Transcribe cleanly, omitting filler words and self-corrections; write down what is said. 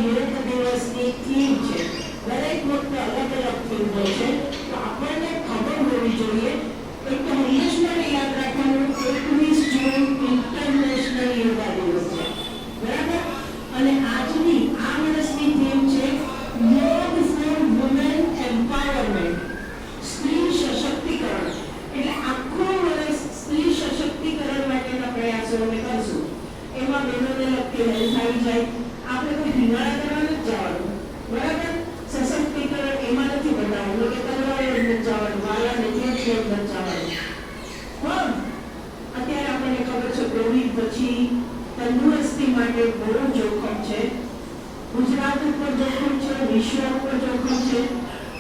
યોગ દિવસની થીમ છે. દરેક વખતે અલગ અલગ થીમ હોય છે, તો આપણને ખબર હોવી જોઈએ. એક તો હંમેશા યાદ રાખવાનું, 21 જૂન ઇન્ટરનેશનલ યોગા દિવસ છે, બરાબર? અને આજની આ વર્ષની થીમ છે યોગ ફોર વુમેન એમ્પાવરમેન્ટ, સ્ત્રી સશક્તિકરણ. એટલે આખું વર્ષ સ્ત્રી સશક્તિકરણ માટેના પ્રયાસો અમે કરશું. એમાં બહેનોને લગતી હેલ્થ આવી જાય. આપણે કોઈ હિમાલય કરવા નથી જવાનું, બરાબર? સશક્તિકરણ એમાં નથી બનાવવાનું કે તલવારે નથી જવાનું, વાલા નથી નથી જવાનું. હા, અત્યારે આપણને ખબર છે કોવિડ પછી તંદુરસ્તી માટે બહુ જોખમ છે. ગુજરાત ઉપર જોખમ છે, વિશ્વ ઉપર